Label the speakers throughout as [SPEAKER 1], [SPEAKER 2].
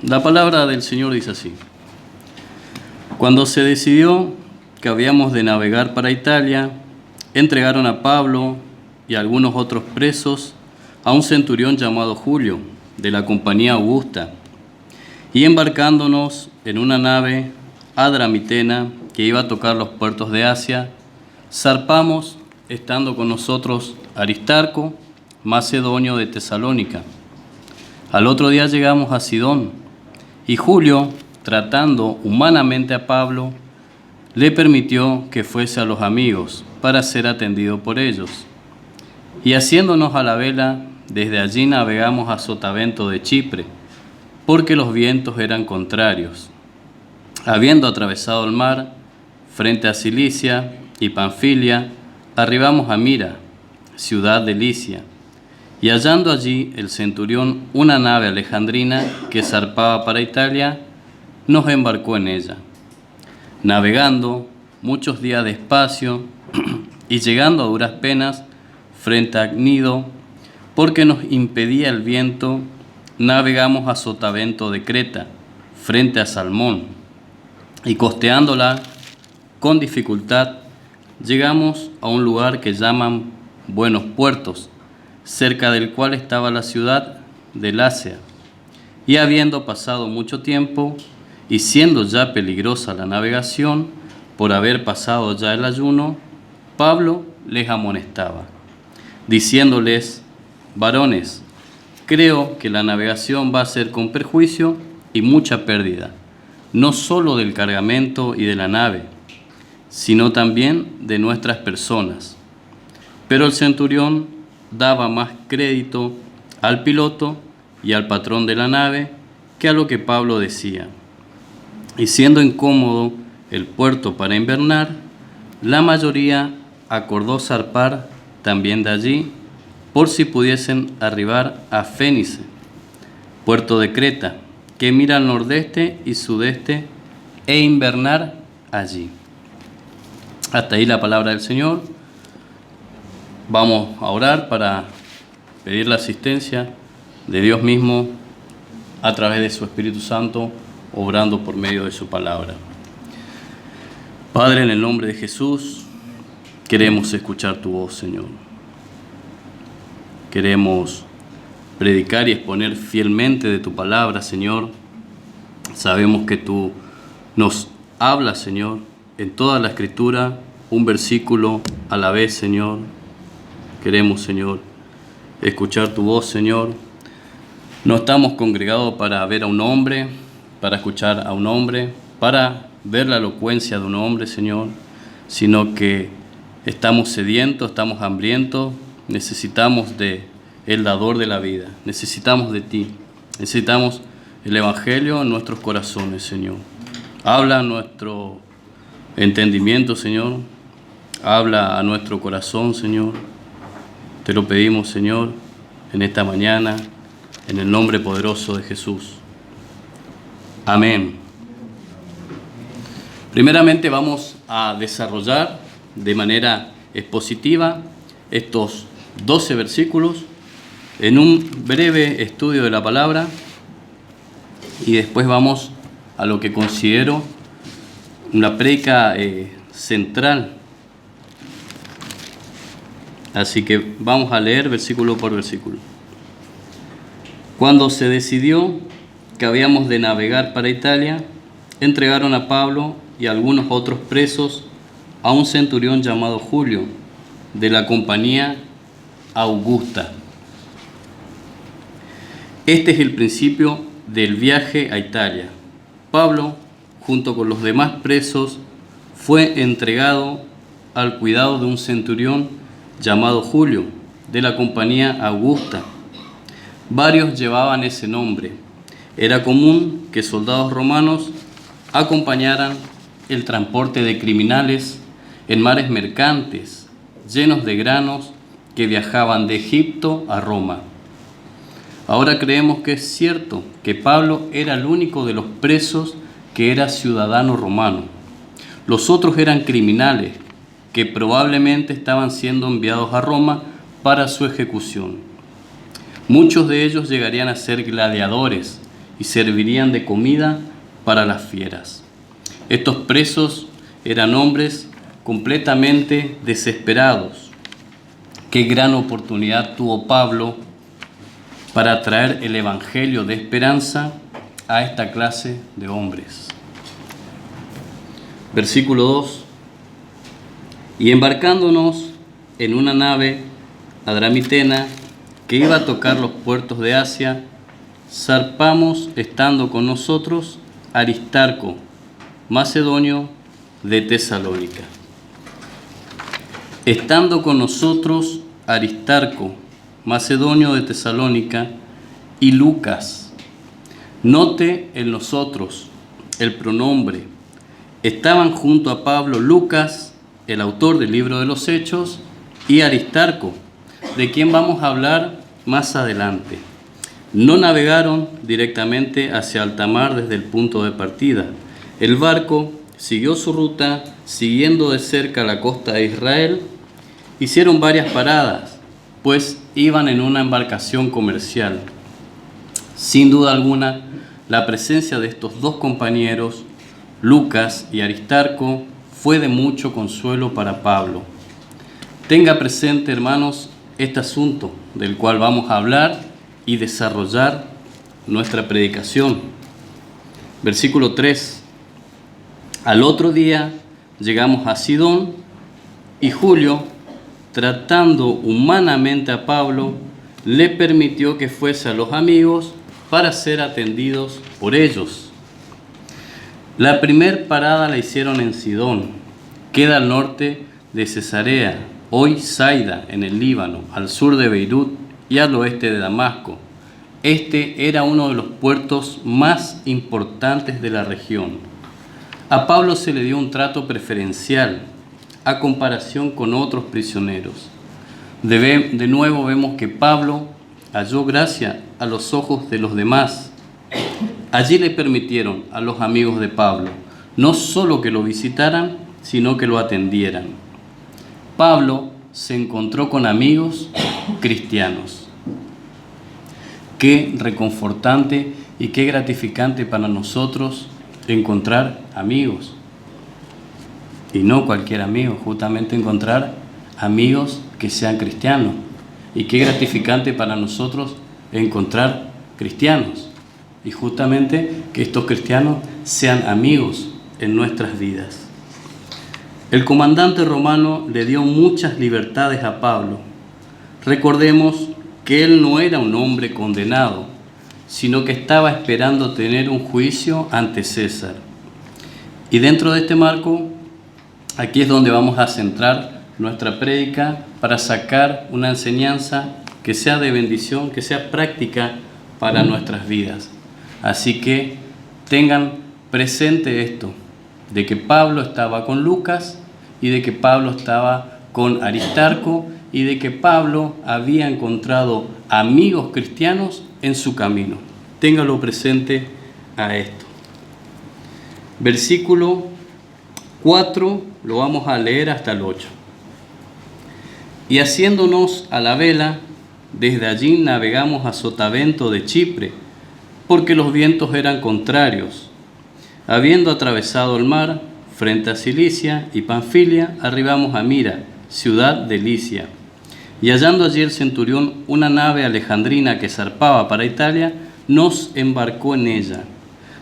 [SPEAKER 1] La palabra del Señor dice así: Cuando se decidió que habíamos de navegar para Italia, entregaron a Pablo y a algunos otros presos a un centurión llamado Julio, de la compañía Augusta, y embarcándonos en una nave adramitena que iba a tocar los puertos de Asia, zarpamos, estando con nosotros Aristarco, macedonio de Tesalónica. Al otro día llegamos a Sidón, y Julio, tratando humanamente a Pablo, le permitió que fuese a los amigos para ser atendido por ellos. Y haciéndonos a la vela, desde allí navegamos a Sotavento de Chipre, porque los vientos eran contrarios. Habiendo atravesado el mar, frente a Cilicia y Panfilia, arribamos a Mira, ciudad de Licia, y hallando allí el centurión una nave alejandrina que zarpaba para Italia, nos embarcó en ella. Navegando muchos días despacio y llegando a duras penas frente a Gnido, porque nos impedía el viento, navegamos a Sotavento de Creta, frente a Salmón, y costeándola con dificultad, llegamos a un lugar que llaman Buenos Puertos, cerca del cual estaba la ciudad de Lasea. Y habiendo pasado mucho tiempo, y siendo ya peligrosa la navegación, por haber pasado ya el ayuno, Pablo les amonestaba, diciéndoles: varones, creo que la navegación va a ser con perjuicio y mucha pérdida, no solo del cargamento y de la nave, sino también de nuestras personas. Pero el centurión daba más crédito al piloto y al patrón de la nave que a lo que Pablo decía. Y siendo incómodo el puerto para invernar, la mayoría acordó zarpar también de allí, por si pudiesen arribar a Fénice, puerto de Creta, que mira al nordeste y sudeste, e invernar allí. Hasta ahí la palabra del Señor. Vamos a orar para pedir la asistencia de Dios mismo a través de su Espíritu Santo, obrando por medio de su palabra. Padre, en el nombre de Jesús, queremos escuchar tu voz, Señor. Queremos predicar y exponer fielmente de tu palabra, Señor. Sabemos que tú nos hablas, Señor, en toda la Escritura, un versículo a la vez, Señor. Queremos, Señor, escuchar tu voz, Señor. No estamos congregados para ver a un hombre, para escuchar a un hombre, para ver la elocuencia de un hombre, Señor, sino que estamos sedientos, estamos hambrientos, necesitamos de el dador de la vida, necesitamos de ti, necesitamos el Evangelio en nuestros corazones, Señor. Habla a nuestro entendimiento, Señor, habla a nuestro corazón, Señor. Te lo pedimos, Señor, en esta mañana, en el nombre poderoso de Jesús. Amén. Primeramente vamos a desarrollar de manera expositiva estos 12 versículos en un breve estudio de la palabra, y después vamos a lo que considero una prédica central. Así que vamos a leer versículo por versículo. Cuando se decidió que habíamos de navegar para Italia, entregaron a Pablo y a algunos otros presos a un centurión llamado Julio, de la compañía Augusta. Este es el principio del viaje a Italia. Pablo, junto con los demás presos, fue entregado al cuidado de un centurión llamado Julio, de la compañía Augusta. Varios llevaban ese nombre. Era común que soldados romanos acompañaran el transporte de criminales en mares mercantes llenos de granos que viajaban de Egipto a Roma. Ahora creemos que es cierto que Pablo era el único de los presos que era ciudadano romano. Los otros eran criminales que probablemente estaban siendo enviados a Roma para su ejecución. Muchos de ellos llegarían a ser gladiadores y servirían de comida para las fieras. Estos presos eran hombres completamente desesperados. Qué gran oportunidad tuvo Pablo para traer el evangelio de esperanza a esta clase de hombres. Versículo 2. Y embarcándonos en una nave adramitena que iba a tocar los puertos de Asia, zarpamos estando con nosotros Aristarco, macedonio de Tesalónica. Estando con nosotros Aristarco, macedonio de Tesalónica, y Lucas. Note el nosotros, el pronombre. Estaban junto a Pablo Lucas, el autor del libro de los Hechos, y Aristarco, de quien vamos a hablar más adelante. No navegaron directamente hacia alta mar desde el punto de partida. El barco siguió su ruta, siguiendo de cerca la costa de Israel. Hicieron varias paradas, pues iban en una embarcación comercial. Sin duda alguna, la presencia de estos dos compañeros, Lucas y Aristarco, fue de mucho consuelo para Pablo. Tenga presente, hermanos, este asunto del cual vamos a hablar y desarrollar nuestra predicación. Versículo 3. Al otro día llegamos a Sidón y Julio, tratando humanamente a Pablo, le permitió que fuese a los amigos para ser atendidos por ellos. La primer parada la hicieron en Sidón, queda al norte de Cesarea, hoy Saida, en el Líbano, al sur de Beirut y al oeste de Damasco. Este era uno de los puertos más importantes de la región. A Pablo se le dio un trato preferencial a comparación con otros prisioneros. De nuevo vemos que Pablo halló gracia a los ojos de los demás. Allí le permitieron a los amigos de Pablo no solo que lo visitaran, sino que lo atendieran. Pablo se encontró con amigos cristianos. Qué reconfortante y qué gratificante para nosotros encontrar amigos. Y no cualquier amigo, justamente encontrar amigos que sean cristianos. Y qué gratificante para nosotros encontrar cristianos. Y justamente que estos cristianos sean amigos en nuestras vidas. El comandante romano le dio muchas libertades a Pablo. Recordemos que él no era un hombre condenado, sino que estaba esperando tener un juicio ante César. Y dentro de este marco, aquí es donde vamos a centrar nuestra prédica para sacar una enseñanza que sea de bendición, que sea práctica para nuestras vidas. Así que tengan presente esto, de que Pablo estaba con Lucas y de que Pablo estaba con Aristarco y de que Pablo había encontrado amigos cristianos en su camino. Téngalo presente a esto. Versículo 4, lo vamos a leer hasta el 8. Y haciéndonos a la vela, desde allí navegamos a Sotavento de Chipre, porque los vientos eran contrarios. Habiendo atravesado el mar, frente a Cilicia y Panfilia, arribamos a Mira, ciudad de Licia. Y hallando allí el centurión una nave alejandrina que zarpaba para Italia, nos embarcó en ella,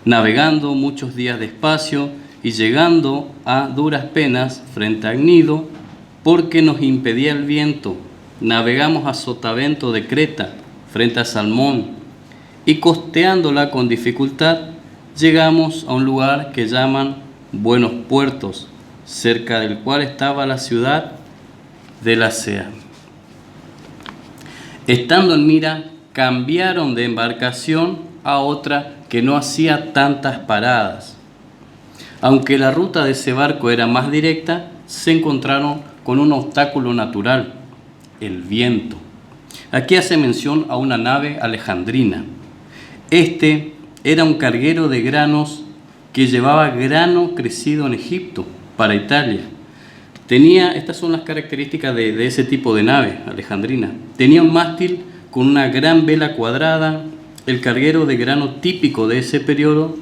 [SPEAKER 1] navegando muchos días despacio y llegando a duras penas frente a Gnido, porque nos impedía el viento. Navegamos a Sotavento de Creta, frente a Salmón, y costeándola con dificultad, llegamos a un lugar que llaman Buenos Puertos, cerca del cual estaba la ciudad de Lasea. Estando en Mira, cambiaron de embarcación a otra que no hacía tantas paradas. Aunque la ruta de ese barco era más directa, se encontraron con un obstáculo natural, el viento. Aquí hace mención a una nave alejandrina. Este era un carguero de granos que llevaba grano crecido en Egipto para Italia. Estas son las características de ese tipo de nave alejandrina. Tenía un mástil con una gran vela cuadrada, el carguero de grano típico de ese periodo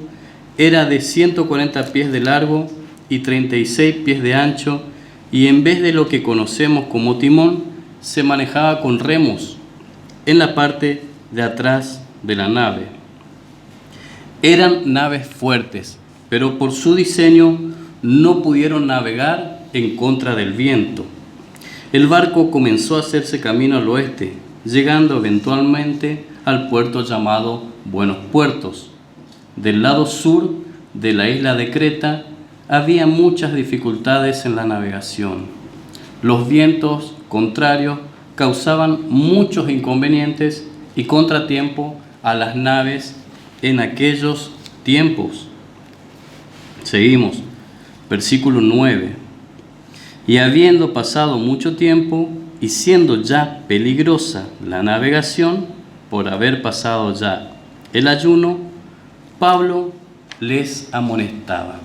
[SPEAKER 1] era de 140 pies de largo y 36 pies de ancho, y en vez de lo que conocemos como timón, se manejaba con remos en la parte de atrás de la nave. Eran naves fuertes, pero por su diseño no pudieron navegar en contra del viento. El barco comenzó a hacerse camino al oeste, llegando eventualmente al puerto llamado Buenos Puertos. Del lado sur de la isla de Creta había muchas dificultades en la navegación. Los vientos contrarios causaban muchos inconvenientes y contratiempos a las naves en aquellos tiempos. Seguimos, versículo 9. Y habiendo pasado mucho tiempo y siendo ya peligrosa la navegación, por haber pasado ya el ayuno, Pablo les amonestaba.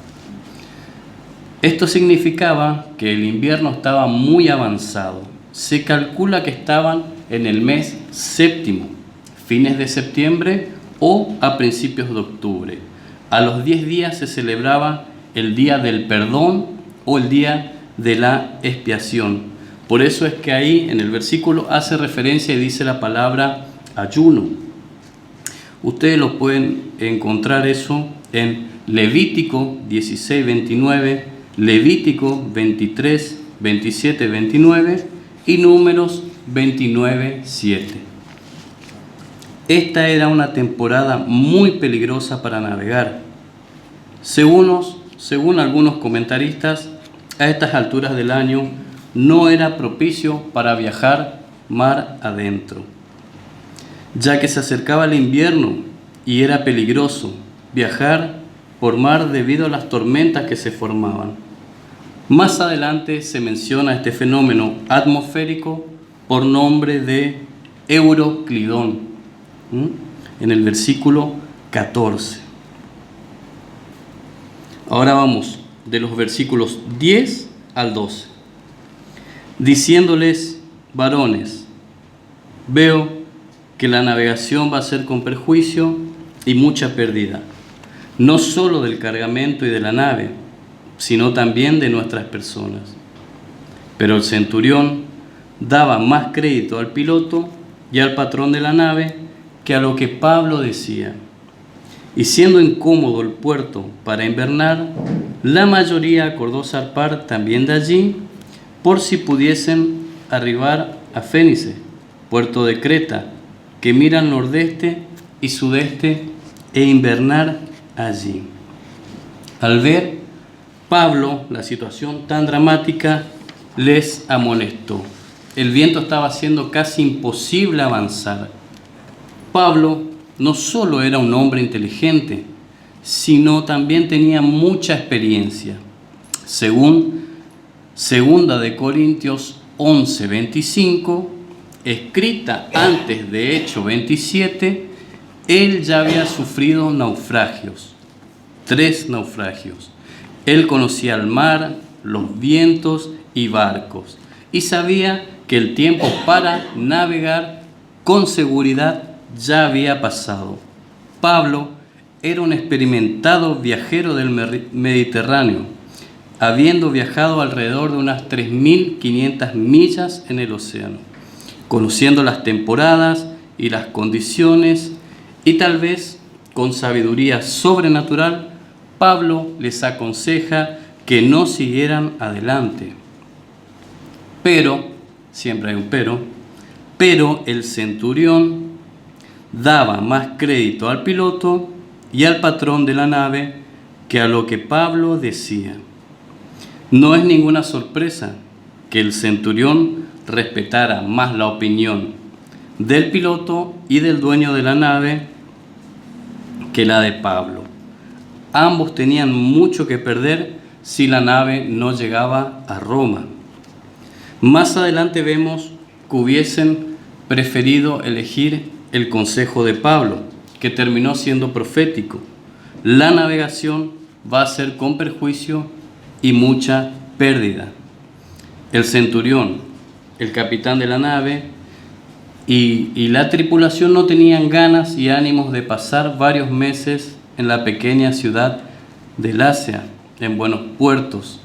[SPEAKER 1] Esto significaba que el invierno estaba muy avanzado. Se calcula que estaban en el mes séptimo, fines de septiembre o a principios de octubre. A los 10 días se celebraba el día del perdón o el día de la expiación. Por eso es que ahí en el versículo hace referencia y dice la palabra ayuno. Ustedes lo pueden encontrar eso en Levítico 16, 29, Levítico 23, 27, 29 y Números 29, 7. Esta era una temporada muy peligrosa para navegar. Según algunos comentaristas, a estas alturas del año no era propicio para viajar mar adentro, ya que se acercaba el invierno y era peligroso viajar por mar debido a las tormentas que se formaban. Más adelante se menciona este fenómeno atmosférico por nombre de Euroclidón, en el versículo 14. Ahora vamos de los versículos 10 al 12. Diciéndoles, varones, veo que la navegación va a ser con perjuicio y mucha pérdida, no solo del cargamento y de la nave, sino también de nuestras personas. Pero el centurión daba más crédito al piloto y al patrón de la nave que a lo que Pablo decía. Y siendo incómodo el puerto para invernar, la mayoría acordó zarpar también de allí, por si pudiesen arribar a Fénice, puerto de Creta, que mira al nordeste y sudeste, e invernar allí. Al ver Pablo la situación tan dramática, les amonestó. El viento estaba haciendo casi imposible avanzar. Pablo no solo era un hombre inteligente, sino también tenía mucha experiencia. Según 2 Corintios 11, 25, escrita antes de Hechos 27, él ya había sufrido naufragios, 3 naufragios. Él conocía el mar, los vientos y barcos, y sabía que el tiempo para navegar con seguridad ya había pasado. Pablo era un experimentado viajero del Mediterráneo, habiendo viajado alrededor de unas 3.500 millas en el océano, conociendo las temporadas y las condiciones, y tal vez con sabiduría sobrenatural, Pablo les aconseja que no siguieran adelante. Pero, siempre hay un pero el centurión daba más crédito al piloto y al patrón de la nave que a lo que Pablo decía. No es ninguna sorpresa que el centurión respetara más la opinión del piloto y del dueño de la nave que la de Pablo. Ambos tenían mucho que perder si la nave no llegaba a Roma. Más adelante vemos que hubiesen preferido elegir el consejo de Pablo, que terminó siendo profético. La navegación va a ser con perjuicio y mucha pérdida. El centurión, el capitán de la nave, y la tripulación no tenían ganas y ánimos de pasar varios meses en la pequeña ciudad de Lasea, en buenos puertos.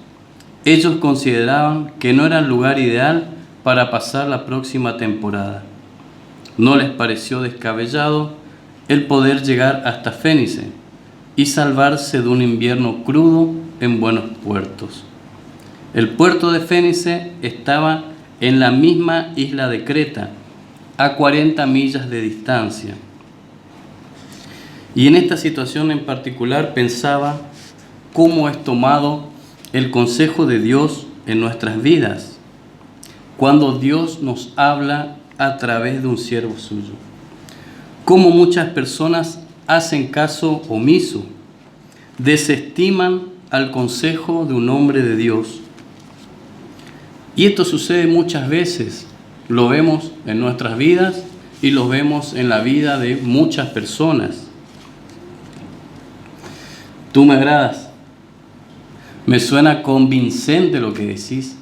[SPEAKER 1] Ellos consideraban que no era el lugar ideal para pasar la próxima temporada. No les pareció descabellado el poder llegar hasta Fénice y salvarse de un invierno crudo en buenos puertos. El puerto de Fénice estaba en la misma isla de Creta, a 40 millas de distancia. Y en esta situación en particular pensaba cómo es tomado el consejo de Dios en nuestras vidas, cuando Dios nos habla a través de un siervo suyo. Cómo muchas personas hacen caso omiso, desestiman al consejo de un hombre de Dios. Y esto sucede muchas veces, lo vemos en nuestras vidas y lo vemos en la vida de muchas personas. Tú me agradas, me suena convincente lo que decís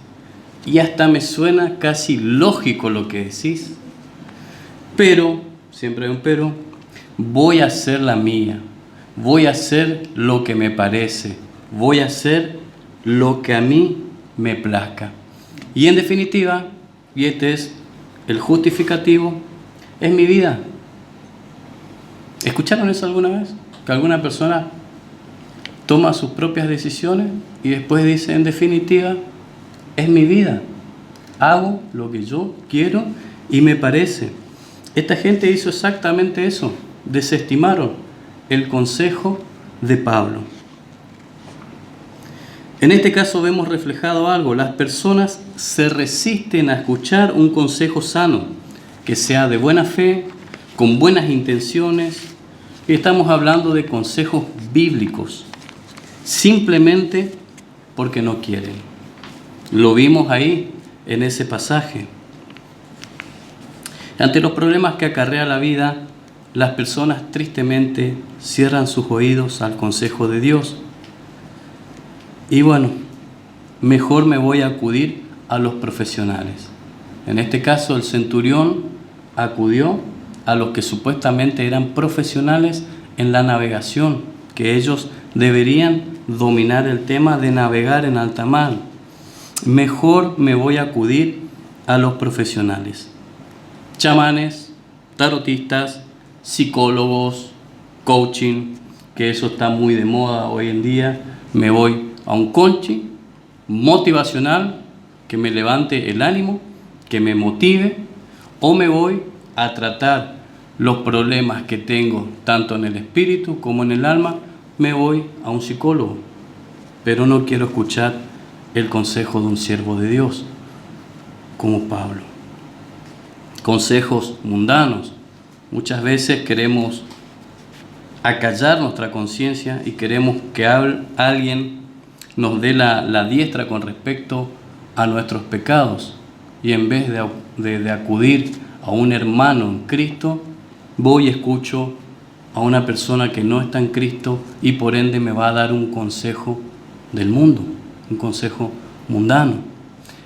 [SPEAKER 1] y hasta me suena casi lógico lo que decís. Pero, siempre hay un pero, voy a hacer la mía, voy a hacer lo que me parece, voy a hacer lo que a mí me plazca. Y en definitiva, y este es el justificativo, es mi vida. ¿Escucharon eso alguna vez? Que alguna persona toma sus propias decisiones y después dice, en definitiva, es mi vida. Hago lo que yo quiero y me parece. Esta gente hizo exactamente eso. Desestimaron el consejo de Pablo. En este caso vemos reflejado algo. Las personas se resisten a escuchar un consejo sano, que sea de buena fe, con buenas intenciones. Y estamos hablando de consejos bíblicos, simplemente porque no quieren. Lo vimos ahí en ese pasaje. Ante los problemas que acarrea la vida, las personas tristemente cierran sus oídos al consejo de Dios. Y bueno, mejor me voy a acudir a los profesionales. En este caso, el centurión acudió a los que supuestamente eran profesionales en la navegación, que ellos deberían dominar el tema de navegar en alta mar. Mejor me voy a acudir a los profesionales. Chamanes, tarotistas, psicólogos, coaching, que eso está muy de moda hoy en día. Me voy a un coaching motivacional que me levante el ánimo, que me motive, o me voy a tratar los problemas que tengo tanto en el espíritu como en el alma, me voy a un psicólogo. Pero no quiero escuchar el consejo de un siervo de Dios como Pablo. Consejos mundanos. Muchas veces queremos acallar nuestra conciencia y queremos que alguien nos dé la diestra con respecto a nuestros pecados. Y en vez de acudir a un hermano en Cristo, voy y escucho a una persona que no está en Cristo y por ende me va a dar un consejo del mundo, un consejo mundano.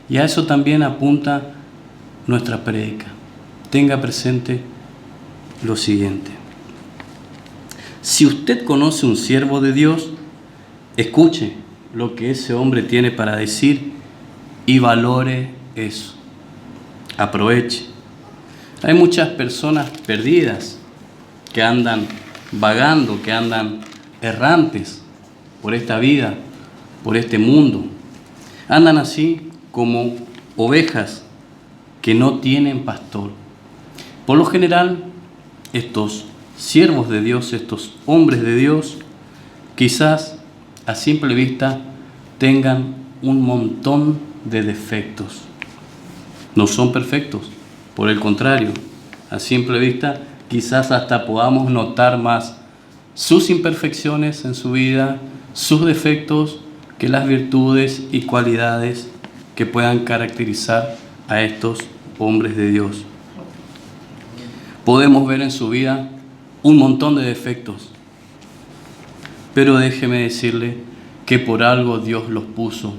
[SPEAKER 1] Y a eso también apunta nuestra prédica. Tenga presente lo siguiente. Si usted conoce un siervo de Dios, escuche lo que ese hombre tiene para decir y valore eso. Aproveche. Hay muchas personas perdidas que andan vagando, que andan errantes por esta vida, por este mundo. Andan así como ovejas que no tienen pastor. Por lo general, estos siervos de Dios, estos hombres de Dios, quizás a simple vista tengan un montón de defectos. No son perfectos, por el contrario, a simple vista quizás hasta podamos notar más sus imperfecciones en su vida, sus defectos, que las virtudes y cualidades que puedan caracterizar a estos hombres de Dios. Podemos ver en su vida un montón de defectos, pero déjeme decirle que por algo Dios los puso,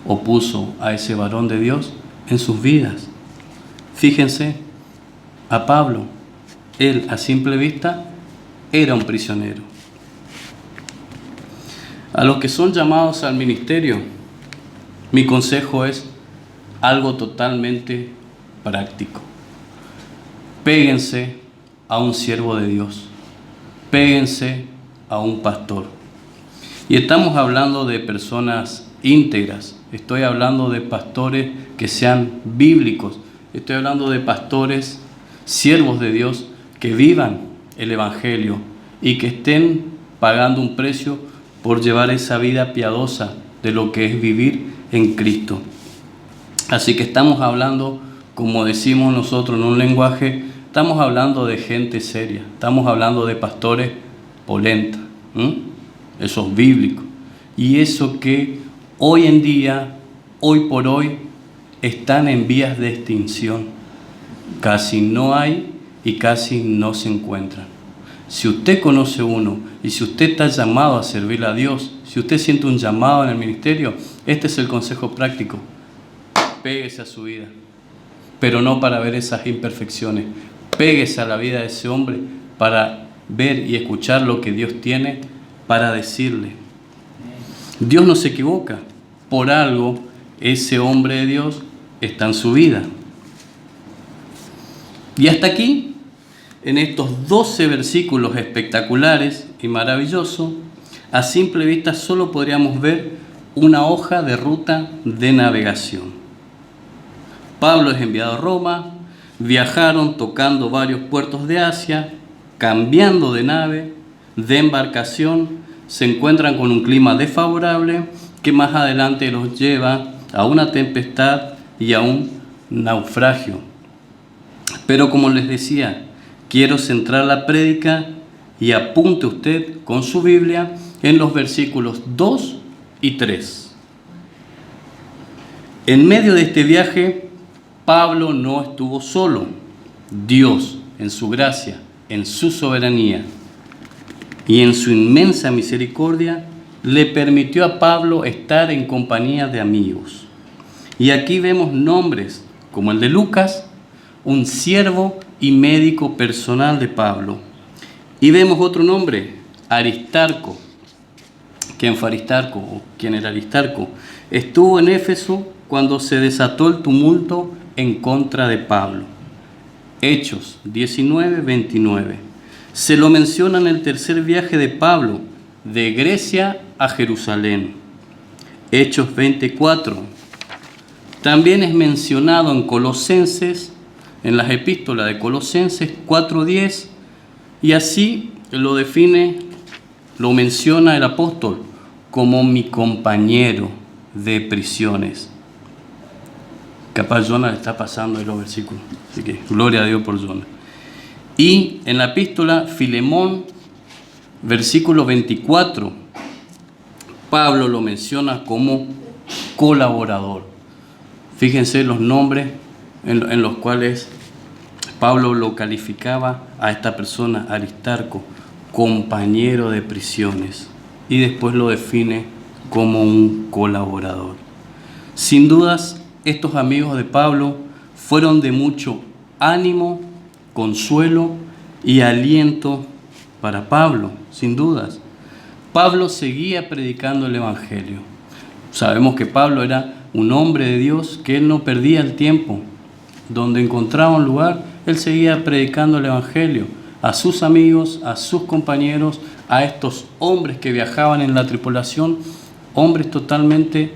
[SPEAKER 1] o puso a ese varón de Dios en sus vidas. Fíjense a Pablo. Él, a simple vista, era un prisionero. A los que son llamados al ministerio, mi consejo es algo totalmente práctico. Péguense a un siervo de Dios. Péguense a un pastor. Y estamos hablando de personas íntegras. Estoy hablando de pastores que sean bíblicos. Estoy hablando de pastores, siervos de Dios, que vivan el Evangelio y que estén pagando un precio por llevar esa vida piadosa de lo que es vivir en Cristo. Así que estamos hablando, como decimos nosotros en un lenguaje, estamos hablando de gente seria, estamos hablando de pastores polenta, esos bíblicos. Y eso que hoy en día, hoy por hoy, están en vías de extinción. Casi no hay y casi no se encuentran. Si usted conoce uno y si usted está llamado a servir a Dios, si usted siente un llamado en el ministerio, este es el consejo práctico. Péguese a su vida, pero no para ver esas imperfecciones. Péguese a la vida de ese hombre para ver y escuchar lo que Dios tiene para decirle. Dios no se equivoca. Por algo, ese hombre de Dios está en su vida. Y hasta aquí, en estos 12 versículos espectaculares y maravillosos, a simple vista solo podríamos ver una hoja de ruta de navegación. Pablo es enviado a Roma, viajaron tocando varios puertos de Asia, cambiando de nave, de embarcación, se encuentran con un clima desfavorable que más adelante los lleva a una tempestad y a un naufragio. Pero como les decía, quiero centrar la prédica y apunte usted con su Biblia en los versículos 2 y 3. En medio de este viaje, Pablo no estuvo solo. Dios, en su gracia, en su soberanía y en su inmensa misericordia, le permitió a Pablo estar en compañía de amigos. Y aquí vemos nombres como el de Lucas, un siervo y médico personal de Pablo. Y vemos otro nombre, Aristarco. ¿Quién fue Aristarco? ¿O quién era Aristarco? Estuvo en Éfeso cuando se desató el tumulto en contra de Pablo. Hechos 19:29. Se lo menciona en el tercer viaje de Pablo, de Grecia a Jerusalén. Hechos 24. También es mencionado en Colosenses, en las epístolas de Colosenses 4:10, y así lo define, lo menciona el apóstol como mi compañero de prisiones. Capaz Jonah le está pasando en los versículos, así que gloria a Dios por Jonah. Y en la epístola Filemón, versículo 24, Pablo lo menciona como colaborador. Fíjense los nombres en los cuales Pablo lo calificaba a esta persona, Aristarco, compañero de prisiones, y después lo define como un colaborador. Sin dudas, estos amigos de Pablo fueron de mucho ánimo, consuelo y aliento para Pablo, sin dudas. Pablo seguía predicando el Evangelio. Sabemos que Pablo era un hombre de Dios, que él no perdía el tiempo. Donde encontraba un lugar, él seguía predicando el Evangelio a sus amigos, a sus compañeros, a estos hombres que viajaban en la tripulación, hombres totalmente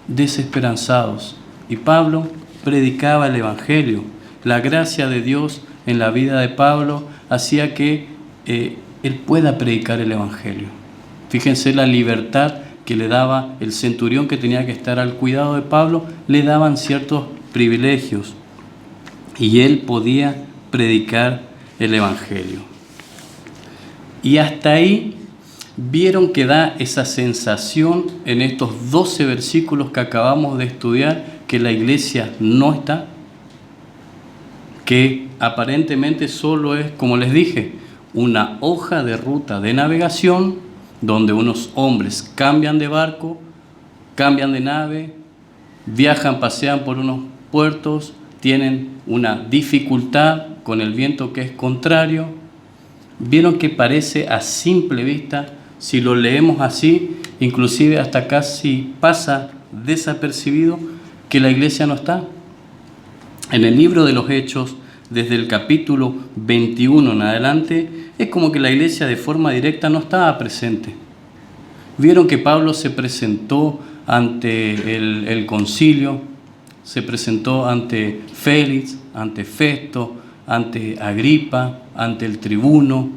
[SPEAKER 1] desesperanzados. Y Pablo predicaba el Evangelio. La gracia de Dios en la vida de Pablo hacía que él pueda predicar el Evangelio. Fíjense la libertad que le daba el centurión que tenía que estar al cuidado de Pablo, le daban ciertos privilegios y él podía predicar el Evangelio. Y hasta ahí vieron que da esa sensación en estos 12 versículos que acabamos de estudiar, que la iglesia no está, que aparentemente solo es, como les dije, una hoja de ruta de navegación donde unos hombres cambian de barco, cambian de nave, viajan, pasean por unos puertos, tienen una dificultad con el viento que es contrario. Vieron que parece a simple vista, si lo leemos así, inclusive hasta casi pasa desapercibido que la iglesia no está. En el libro de los Hechos, desde el capítulo 21 en adelante, es como que la iglesia de forma directa no estaba presente. Vieron que Pablo se presentó ante el concilio, se presentó ante Félix, ante Festo, ante Agripa, ante el tribuno,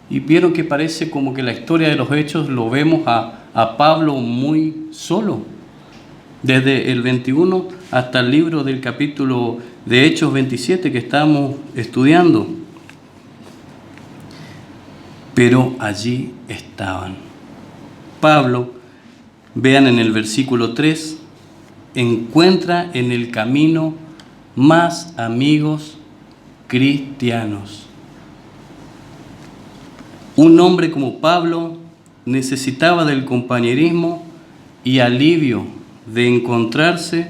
[SPEAKER 1] y vieron que parece como que la historia de los Hechos lo vemos a Pablo muy solo, desde el 21 hasta el libro del capítulo de Hechos 27 que estamos estudiando. Pero allí estaban. Pablo, vean en el versículo 3, encuentra en el camino más amigos cristianos. Un hombre como Pablo necesitaba del compañerismo y alivio de encontrarse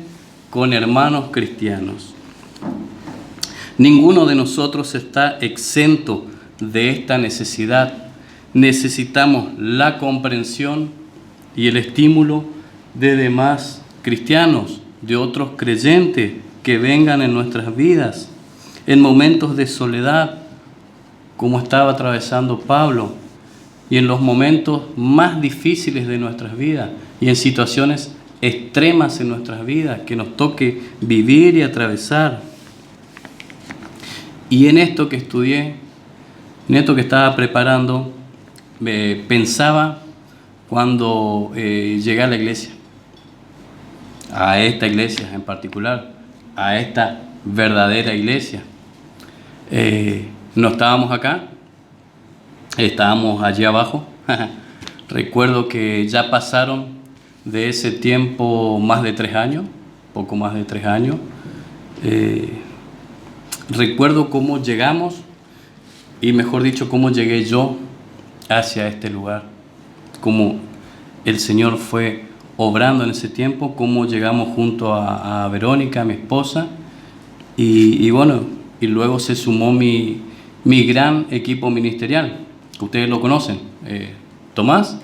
[SPEAKER 1] con hermanos cristianos. Ninguno de nosotros está exento de esta necesidad. Necesitamos la comprensión y el estímulo de demás cristianos, de otros creyentes que vengan en nuestras vidas, en momentos de soledad, como estaba atravesando Pablo, y en los momentos más difíciles de nuestras vidas, y en situaciones extremas en nuestras vidas que nos toque vivir y atravesar. Y en esto que estudié, en esto que estaba preparando, pensaba cuando llegué a la iglesia, a esta iglesia en particular, a esta verdadera iglesia. No estábamos acá, estábamos allí abajo. Recuerdo que ya pasaron de ese tiempo más de 3 años, poco más de 3 años. Recuerdo cómo llegamos, y mejor dicho, cómo llegué yo hacia este lugar, cómo el Señor fue obrando en ese tiempo, cómo llegamos junto a Verónica, mi esposa, y bueno, y luego se sumó mi gran equipo ministerial, que ustedes lo conocen, Tomás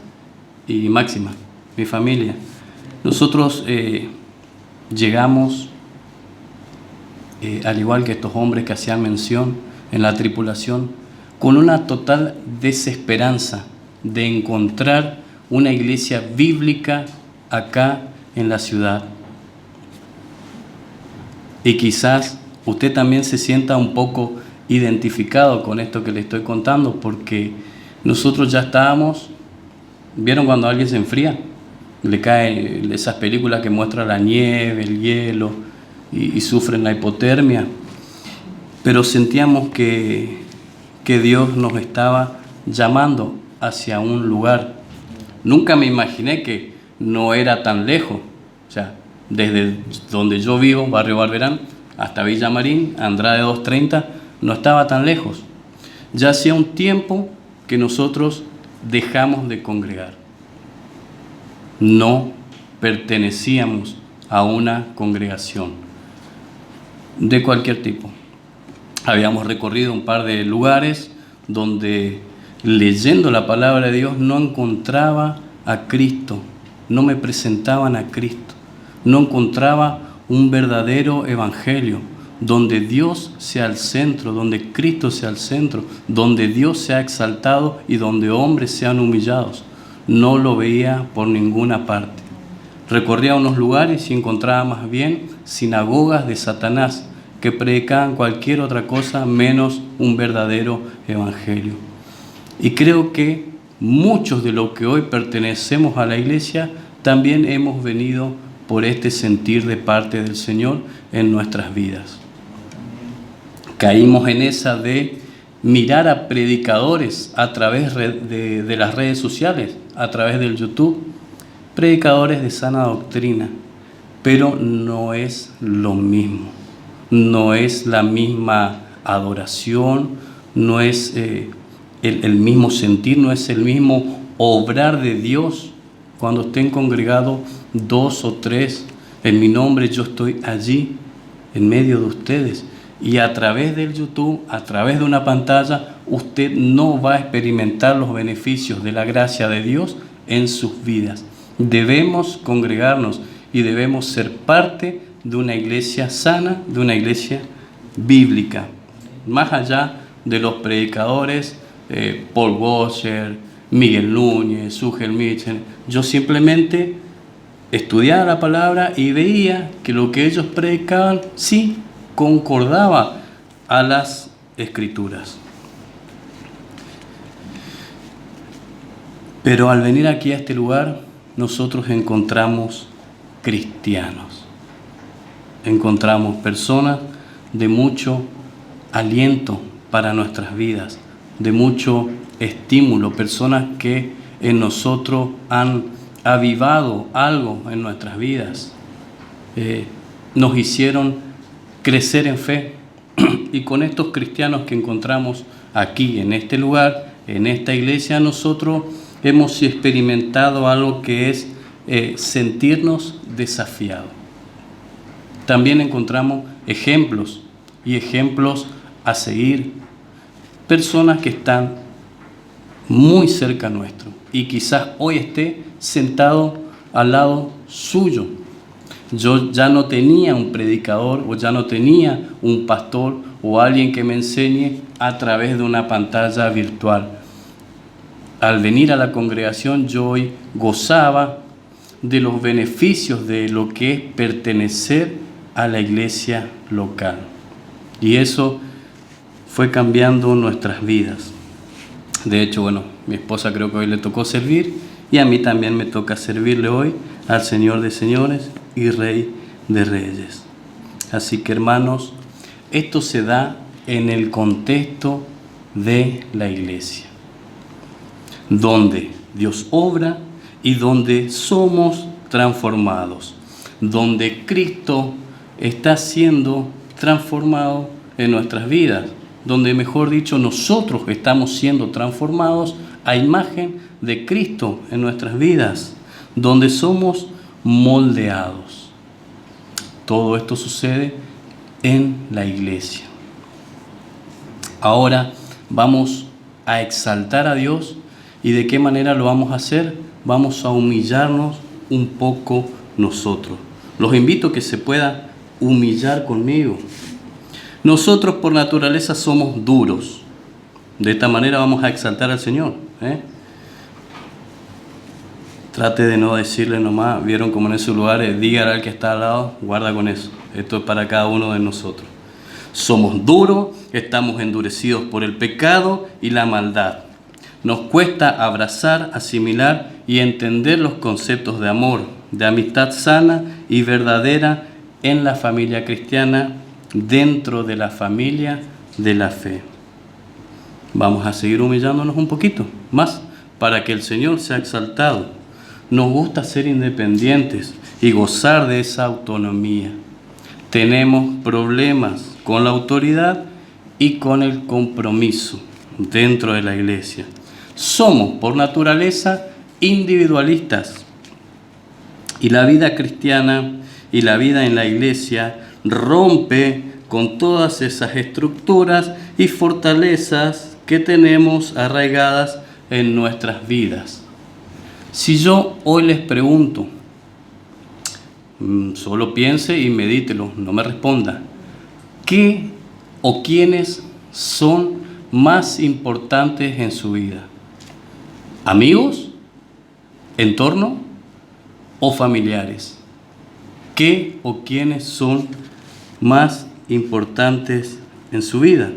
[SPEAKER 1] y Máxima, mi familia. Nosotros llegamos, al igual que estos hombres que hacían mención en la tripulación, con una total desesperanza de encontrar una iglesia bíblica acá en la ciudad. Y quizás usted también se sienta un poco identificado con esto que le estoy contando, porque nosotros ya estábamos, ¿vieron cuando alguien se enfría? Le caen esas películas que muestran la nieve, el hielo, y sufren la hipotermia. Pero sentíamos que Dios nos estaba llamando hacia un lugar. Nunca me imaginé que no era tan lejos. O sea, desde donde yo vivo, Barrio Barberán, hasta Villa Marín, Andrade 230, no estaba tan lejos. Ya hacía un tiempo que nosotros dejamos de congregar. No pertenecíamos a una congregación de cualquier tipo. Habíamos recorrido un par de lugares donde, leyendo la palabra de Dios, no encontraba a Cristo, no me presentaban a Cristo, no encontraba un verdadero evangelio, donde Dios sea el centro, donde Cristo sea el centro, donde Dios sea exaltado y donde hombres sean humillados. No lo veía por ninguna parte. Recorría unos lugares y encontraba más bien sinagogas de Satanás que predicaban cualquier otra cosa menos un verdadero evangelio. Y creo que muchos de los que hoy pertenecemos a la iglesia también hemos venido por este sentir de parte del Señor en nuestras vidas. Caímos en esa de mirar a predicadores a través de las redes sociales, a través del YouTube, predicadores de sana doctrina, pero no es lo mismo, no es la misma adoración, no es el mismo sentir, no es el mismo obrar de Dios. Cuando estén congregados 2 o 3 en mi nombre, yo estoy allí en medio de ustedes. Y a través del YouTube, a través de una pantalla, usted no va a experimentar los beneficios de la gracia de Dios en sus vidas. Debemos congregarnos y debemos ser parte de una iglesia sana, de una iglesia bíblica. Más allá de los predicadores, Paul Washer, Miguel Núñez, Sugel Mitchell, yo simplemente estudiaba la palabra y veía que lo que ellos predicaban sí concordaba a las Escrituras. Pero al venir aquí a este lugar, nosotros encontramos cristianos, encontramos personas de mucho aliento para nuestras vidas, de mucho estímulo, personas que en nosotros han avivado algo en nuestras vidas, nos hicieron crecer en fe. Y con estos cristianos que encontramos aquí en este lugar, en esta iglesia, nosotros hemos experimentado algo que es sentirnos desafiados. También encontramos ejemplos y ejemplos a seguir, personas que están muy cerca nuestro y quizás hoy esté sentado al lado suyo. Yo ya no tenía un predicador o ya no tenía un pastor o alguien que me enseñe a través de una pantalla virtual. Al venir a la congregación yo hoy gozaba de los beneficios de lo que es pertenecer a la iglesia local. Y eso fue cambiando nuestras vidas. De hecho, mi esposa creo que hoy le tocó servir y a mí también me toca servirle hoy al Señor de señores y Rey de reyes. Así que, hermanos, esto se da en el contexto de la iglesia, donde Dios obra y donde somos transformados, donde Cristo está siendo transformado en nuestras vidas, donde, mejor dicho, nosotros estamos siendo transformados a imagen de Cristo en nuestras vidas, donde somos moldeados. Todo esto sucede en la iglesia. Ahora vamos a exaltar a Dios. ¿Y de qué manera lo vamos a hacer? Vamos a humillarnos un poco nosotros. Los invito a que se pueda humillar conmigo. Nosotros por naturaleza somos duros. De esta manera vamos a exaltar al Señor. Trate de no decirle nomás, vieron como en esos lugares, dígale al que está al lado, guarda con eso. Esto es para cada uno de nosotros. Somos duros, estamos endurecidos por el pecado y la maldad. Nos cuesta abrazar, asimilar y entender los conceptos de amor, de amistad sana y verdadera en la familia cristiana, dentro de la familia de la fe. Vamos a seguir humillándonos un poquito más para que el Señor sea exaltado. Nos gusta ser independientes y gozar de esa autonomía. Tenemos problemas con la autoridad y con el compromiso dentro de la iglesia. Somos por naturaleza individualistas y la vida cristiana y la vida en la iglesia rompe con todas esas estructuras y fortalezas que tenemos arraigadas en nuestras vidas. Si yo hoy les pregunto, solo piense y medítelo, no me responda, ¿qué o quiénes son más importantes en su vida? ¿Amigos? ¿Entorno? ¿O familiares? ¿Qué o quiénes son más importantes en su vida?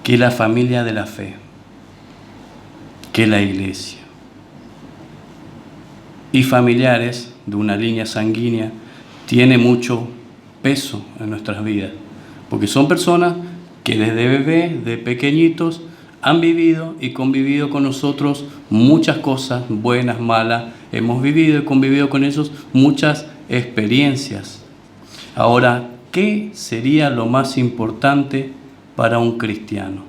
[SPEAKER 1] Que la familia de la fe, que la iglesia. Y familiares de una línea sanguínea tiene mucho peso en nuestras vidas, porque son personas que desde bebés, de pequeñitos, han vivido y convivido con nosotros muchas cosas, buenas, malas. Hemos vivido y convivido con ellos muchas experiencias. Ahora, ¿qué sería lo más importante para un cristiano?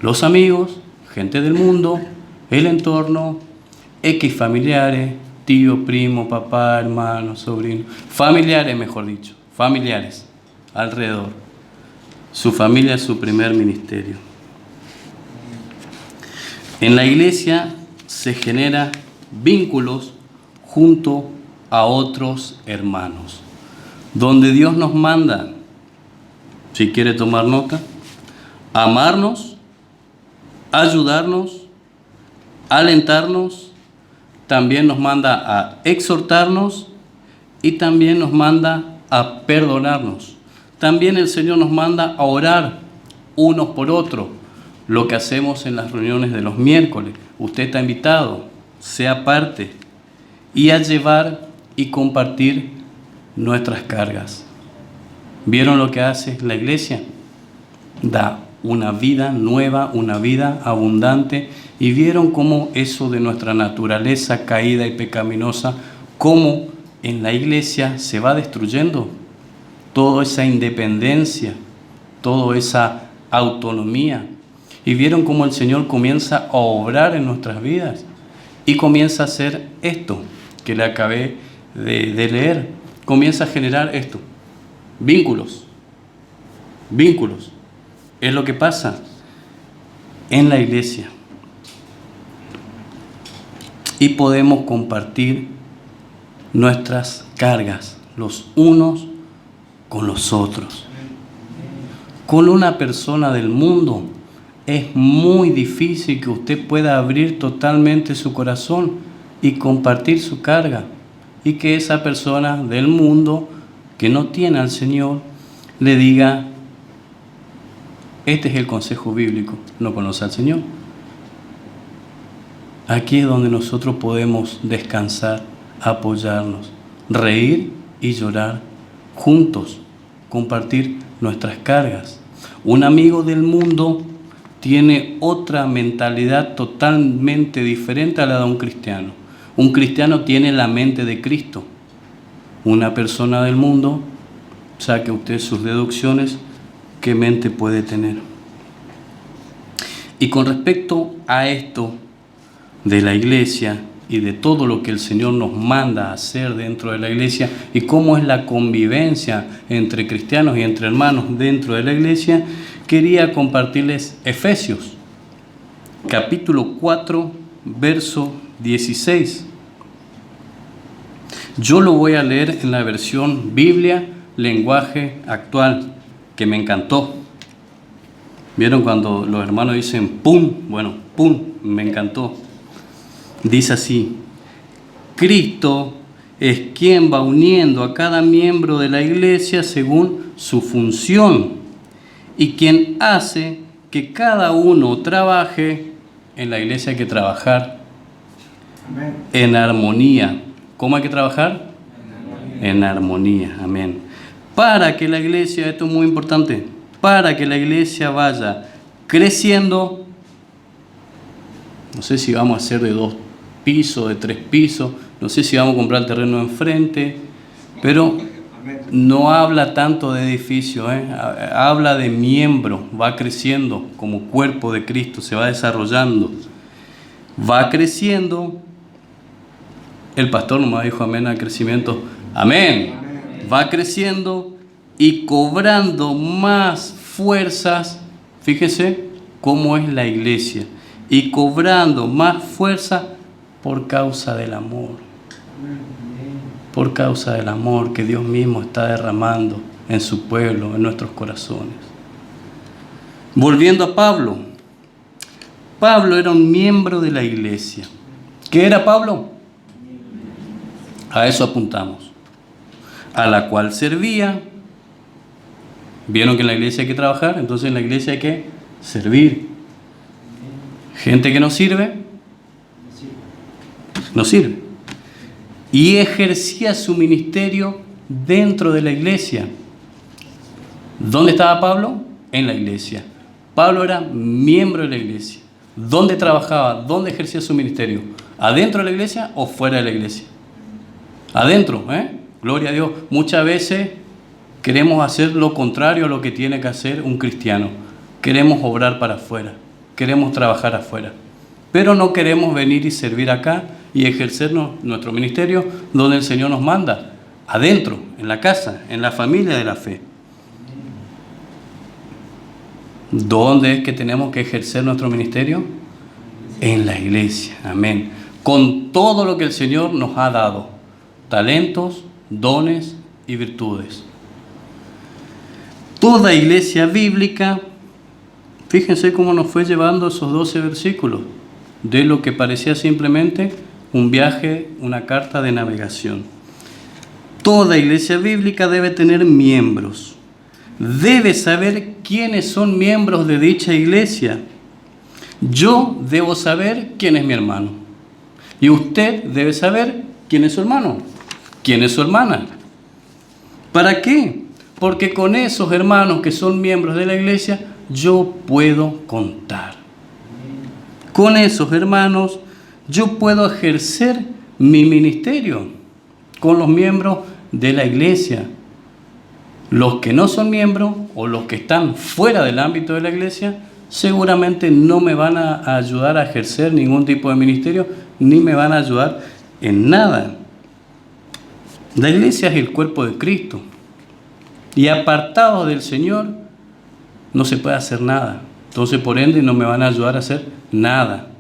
[SPEAKER 1] Los amigos, gente del mundo, el entorno, X familiares, tío, primo, papá, hermano, sobrino, familiares, mejor dicho, familiares alrededor. Su familia es su primer ministerio. En la iglesia se generan vínculos junto a otros hermanos, donde Dios nos manda, si quiere tomar nota, amarnos, ayudarnos, alentarnos, también nos manda a exhortarnos y también nos manda a perdonarnos. También el Señor nos manda a orar unos por otros, lo que hacemos en las reuniones de los miércoles. Usted está invitado, sea parte, y a llevar y compartir nuestras cargas. ¿Vieron lo que hace la iglesia? Da una vida nueva, una vida abundante. ¿Y vieron cómo eso de nuestra naturaleza caída y pecaminosa, cómo en la iglesia se va destruyendo toda esa independencia, toda esa autonomía? Y vieron cómo el Señor comienza a obrar en nuestras vidas y comienza a hacer esto que le acabé de leer. Comienza a generar esto, vínculos. Es lo que pasa en la iglesia. Y podemos compartir nuestras cargas los unos con los otros. Con una persona del mundo es muy difícil que usted pueda abrir totalmente su corazón y compartir su carga, y que esa persona del mundo que no tiene al Señor le diga: este es el consejo bíblico, no conoce al Señor. Aquí es donde nosotros podemos descansar, apoyarnos, reír y llorar juntos, compartir nuestras cargas. Un amigo del mundo tiene otra mentalidad totalmente diferente a la de un cristiano. Un cristiano tiene la mente de Cristo. Una persona del mundo, saque usted sus deducciones, ¿qué mente puede tener? Y con respecto a esto de la iglesia y de todo lo que el Señor nos manda a hacer dentro de la iglesia y cómo es la convivencia entre cristianos y entre hermanos dentro de la iglesia, quería compartirles Efesios, capítulo 4, verso 16. Yo lo voy a leer en la versión Biblia, lenguaje actual, que me encantó. ¿Vieron cuando los hermanos dicen pum? Bueno, pum, me encantó. Dice así: Cristo es quien va uniendo a cada miembro de la iglesia según su función y quien hace que cada uno trabaje. En la iglesia hay que trabajar en armonía. ¿Cómo hay que trabajar? En armonía, amén. Para que la iglesia, esto es muy importante, para que la iglesia vaya creciendo. No sé si vamos a hacer de 2 pisos, de 3 pisos, no sé si vamos a comprar el terreno enfrente, pero no habla tanto de edificio, habla de miembro, va creciendo como cuerpo de Cristo, se va desarrollando, va creciendo. El pastor nomás dijo amén al crecimiento, amén. Va creciendo y cobrando más fuerzas. Fíjese cómo es la iglesia, y cobrando más fuerza por causa del amor. Por causa del amor que Dios mismo está derramando en su pueblo, en nuestros corazones. Volviendo a Pablo. Pablo era un miembro de la iglesia. ¿Qué era Pablo? A eso apuntamos. A la cual servía. ¿Vieron que en la iglesia hay que trabajar? Entonces en la iglesia hay que servir. Gente que no sirve, no sirve. Y ejercía su ministerio dentro de la iglesia. ¿Dónde estaba Pablo? En la iglesia. Pablo era miembro de la iglesia. ¿Dónde trabajaba? ¿Dónde ejercía su ministerio? ¿Adentro de la iglesia o fuera de la iglesia? Adentro, Gloria a Dios. Muchas veces queremos hacer lo contrario a lo que tiene que hacer un cristiano. Queremos obrar para afuera. Queremos trabajar afuera. Pero no queremos venir y servir acá y ejercernos nuestro ministerio donde el Señor nos manda. Adentro, en la casa, en la familia de la fe. ¿Dónde es que tenemos que ejercer nuestro ministerio? En la iglesia, amén. Con todo lo que el Señor nos ha dado, talentos, dones y virtudes. Toda iglesia bíblica, fíjense cómo nos fue llevando esos 12 versículos, de lo que parecía simplemente un viaje, una carta de navegación. Toda iglesia bíblica debe tener miembros. Debe saber quiénes son miembros de dicha iglesia. Yo debo saber quién es mi hermano. Y usted debe saber quién es su hermano, quién es su hermana. ¿Para qué? Porque con esos hermanos que son miembros de la iglesia, yo puedo contar. Con esos hermanos, yo puedo ejercer mi ministerio con los miembros de la iglesia. Los que no son miembros o los que están fuera del ámbito de la iglesia, seguramente no me van a ayudar a ejercer ningún tipo de ministerio, ni me van a ayudar en nada. La iglesia es el cuerpo de Cristo. Y apartados del Señor, no se puede hacer nada. Entonces, por ende, no me van a ayudar a hacer nada.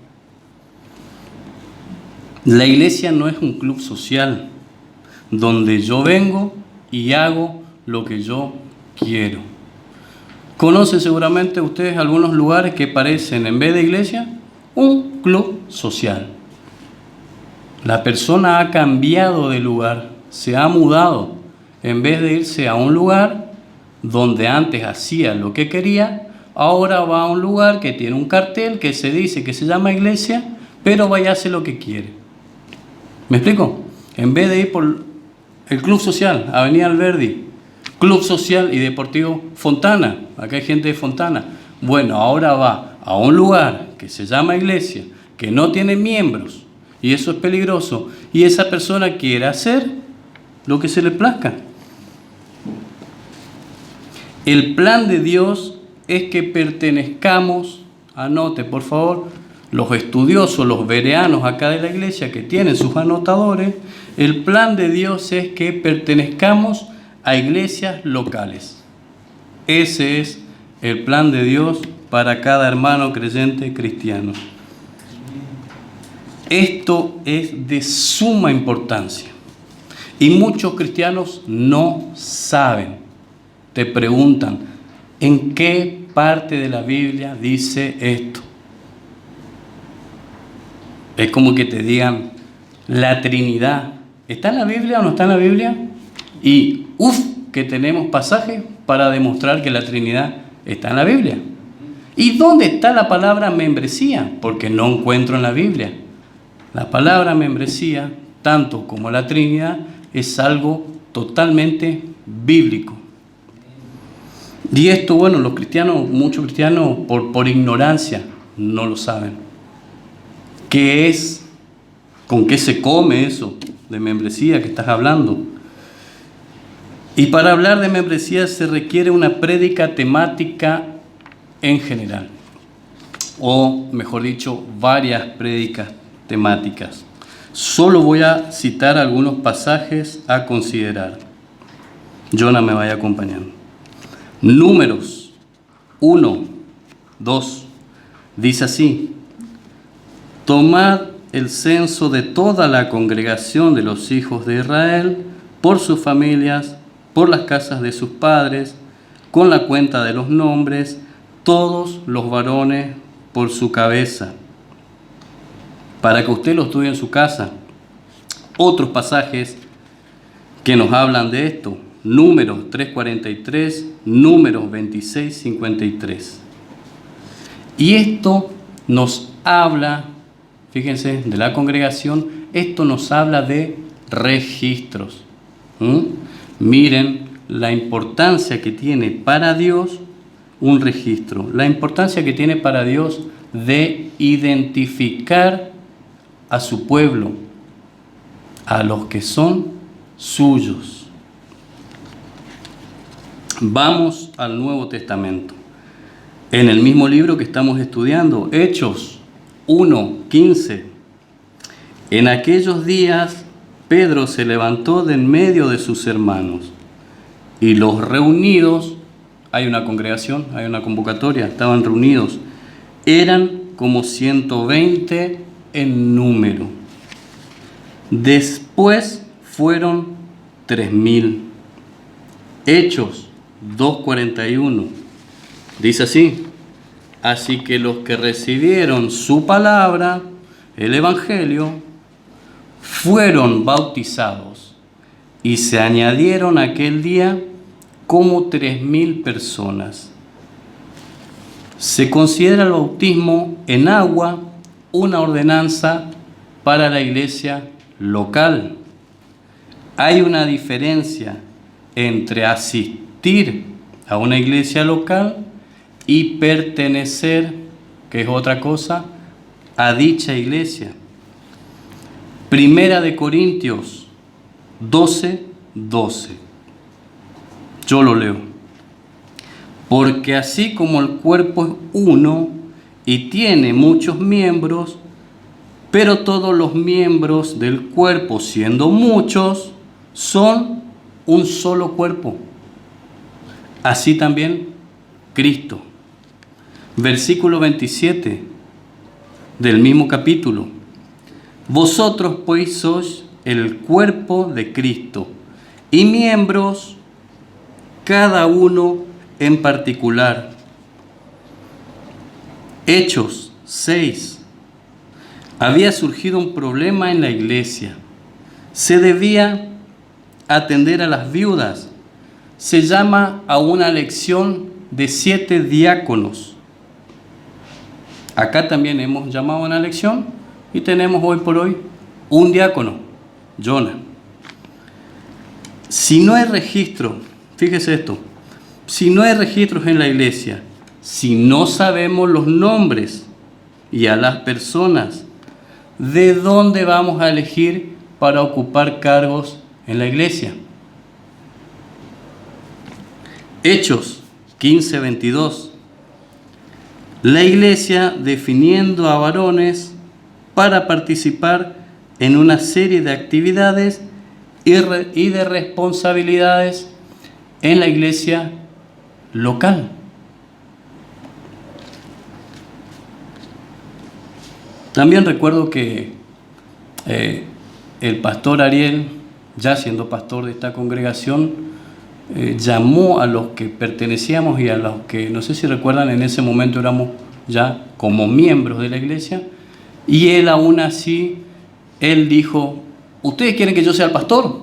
[SPEAKER 1] La iglesia no es un club social donde yo vengo y hago lo que yo quiero. Conocen seguramente ustedes algunos lugares que parecen, en vez de iglesia, un club social. La persona ha cambiado de lugar, se ha mudado. En vez de irse a un lugar donde antes hacía lo que quería, ahora va a un lugar que tiene un cartel que se dice que se llama iglesia, pero vaya a hacer lo que quiere. ¿Me explico? En vez de ir por el Club Social, Avenida Alberdi, Club Social y Deportivo Fontana, acá hay gente de Fontana. Bueno, ahora va a un lugar que se llama iglesia, que no tiene miembros, y eso es peligroso, y esa persona quiere hacer lo que se le plazca. El plan de Dios es que pertenezcamos, anote por favor, los estudiosos, los bereanos acá de la iglesia que tienen sus anotadores, el plan de Dios es que pertenezcamos a iglesias locales. Ese es el plan de Dios para cada hermano creyente cristiano. Esto es de suma importancia y muchos cristianos no saben. Te preguntan, ¿en qué parte de la Biblia dice esto? Es como que te digan, la Trinidad, ¿está en la Biblia o no está en la Biblia? Y que tenemos pasajes para demostrar que la Trinidad está en la Biblia. ¿Y dónde está la palabra membresía? Porque no encuentro en la Biblia. La palabra membresía, tanto como la Trinidad, es algo totalmente bíblico. Y esto, bueno, los cristianos, muchos cristianos por ignorancia no lo saben. ¿Qué es? ¿Con qué se come eso de membresía que estás hablando? Y para hablar de membresía se requiere una prédica temática en general, o mejor dicho, varias prédicas temáticas. Solo voy a citar algunos pasajes a considerar. Jonah me vaya acompañando. Números 1, 2, dice así: tomad el censo de toda la congregación de los hijos de Israel, por sus familias, por las casas de sus padres, con la cuenta de los nombres, todos los varones por su cabeza, para que usted lo estudie en su casa. Otros pasajes que nos hablan de esto: Números 3:43, Números 26:53. Y esto nos habla, fíjense, de la congregación, esto nos habla de registros. Miren la importancia que tiene para Dios un registro, la importancia que tiene para Dios de identificar a su pueblo, a los que son suyos. Vamos al Nuevo Testamento. En el mismo libro que estamos estudiando, Hechos 1:15. En aquellos días Pedro se levantó de en medio de sus hermanos y los reunidos hay una congregación, hay una convocatoria, estaban reunidos. Eran como 120 en número. Después fueron 3.000. Hechos 2:41. Dice así: así que los que recibieron su palabra, el Evangelio, fueron bautizados y se añadieron aquel día como 3.000 personas. Se considera el bautismo en agua una ordenanza para la iglesia local. Hay una diferencia entre asistir a una iglesia local y pertenecer, que es otra cosa, a dicha iglesia. Primera de Corintios 12:12. Yo lo leo. Porque así como el cuerpo es uno y tiene muchos miembros, pero todos los miembros del cuerpo, siendo muchos, son un solo cuerpo. Así también Cristo. Versículo 27 del mismo capítulo. Vosotros pues sois el cuerpo de Cristo y miembros cada uno en particular. Hechos 6. Había surgido un problema en la iglesia. Se debía atender a las viudas. Se llama a una elección de 7 diáconos. Acá también hemos llamado a una elección y tenemos hoy por hoy un diácono, Jonah. Si no hay registro, fíjese esto, si no hay registros en la iglesia, si no sabemos los nombres y a las personas, ¿de dónde vamos a elegir para ocupar cargos en la iglesia? Hechos 15:22. La iglesia definiendo a varones para participar en una serie de actividades y de responsabilidades en la iglesia local. También recuerdo que el pastor Ariel, ya siendo pastor de esta congregación, llamó a los que pertenecíamos y a los que, no sé si recuerdan, en ese momento éramos ya como miembros de la iglesia, y él aún así, él dijo: ¿ustedes quieren que yo sea el pastor?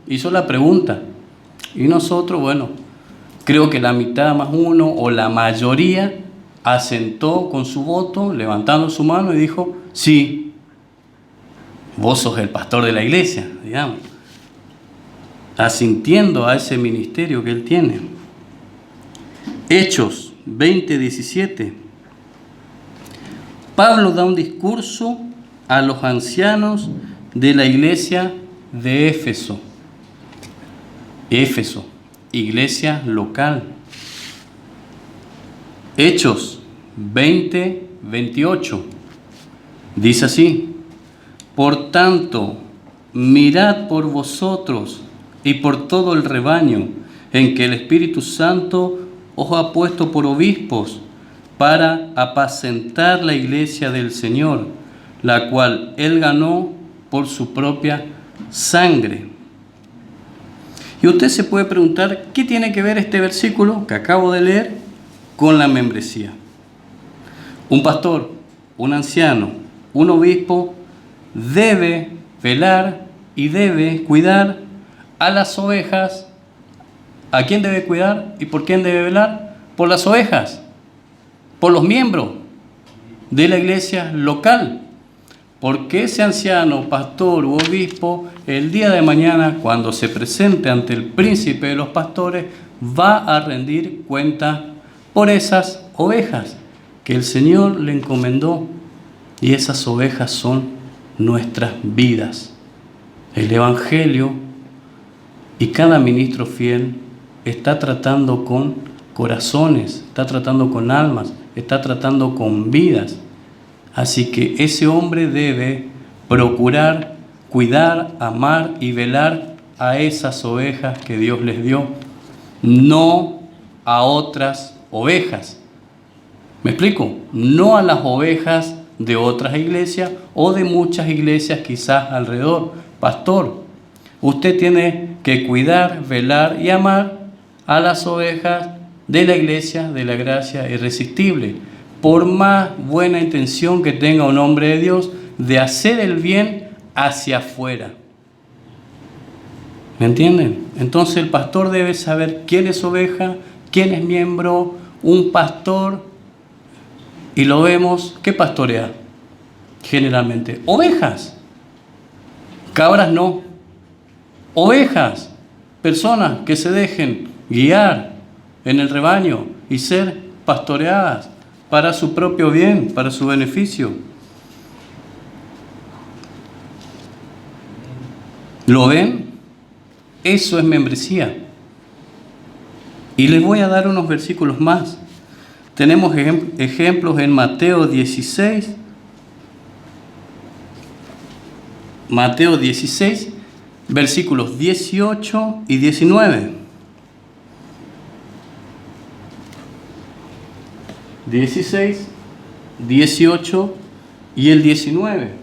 [SPEAKER 1] Hizo la pregunta. Y nosotros, bueno, creo que la mitad más uno o la mayoría asentó con su voto, levantando su mano y dijo: sí, vos sos el pastor de la iglesia, digamos, asintiendo a ese ministerio que él tiene. Hechos 20:17. Pablo da un discurso a los ancianos de la iglesia de Éfeso. Éfeso, iglesia local. Hechos 20:28. Dice así: por tanto, mirad por vosotros y por todo el rebaño en que el Espíritu Santo os ha puesto por obispos para apacentar la iglesia del Señor, la cual Él ganó por su propia sangre. Y usted se puede preguntar, ¿qué tiene que ver este versículo que acabo de leer con la membresía? Un pastor, un anciano, un obispo debe velar y debe cuidar a las ovejas. ¿A quién debe cuidar y por quién debe velar? Por las ovejas, por los miembros de la iglesia local. Porque ese anciano, pastor u obispo, el día de mañana, cuando se presente ante el príncipe de los pastores, va a rendir cuenta por esas ovejas que el Señor le encomendó. Y esas ovejas son nuestras vidas. El Evangelio y cada ministro fiel está tratando con corazones, está tratando con almas, está tratando con vidas. Así que ese hombre debe procurar, cuidar, amar y velar a esas ovejas que Dios les dio. No a otras ovejas. ¿Me explico? No a las ovejas de otras iglesias o de muchas iglesias quizás alrededor. Pastor, usted tiene que cuidar, velar y amar a las ovejas de la iglesia de la gracia irresistible. Por más buena intención que tenga un hombre de Dios de hacer el bien hacia afuera. ¿Me entienden? Entonces el pastor debe saber quién es oveja, quién es miembro. Un pastor, y lo vemos, ¿qué pastorea? Generalmente ovejas, cabras no, ovejas, personas que se dejen guiar en el rebaño y ser pastoreadas para su propio bien, para su beneficio. ¿Lo ven? Eso es membresía. Y les voy a dar unos versículos más. Tenemos ejemplos en Mateo 16. Mateo 16, versículos 18 y 19. 16, 18 y el 19.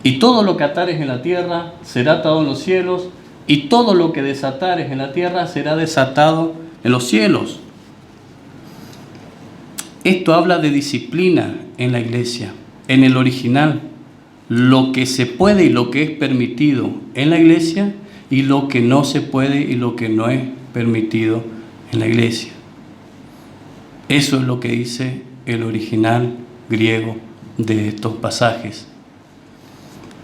[SPEAKER 1] Y todo lo que atares en la tierra será atado en los cielos, y todo lo que desatares en la tierra será desatado en los cielos. Esto habla de disciplina en la iglesia, en el original. Lo que se puede y lo que es permitido en la iglesia, y lo que no se puede y lo que no es permitido en la iglesia. Eso es lo que dice el original griego de estos pasajes,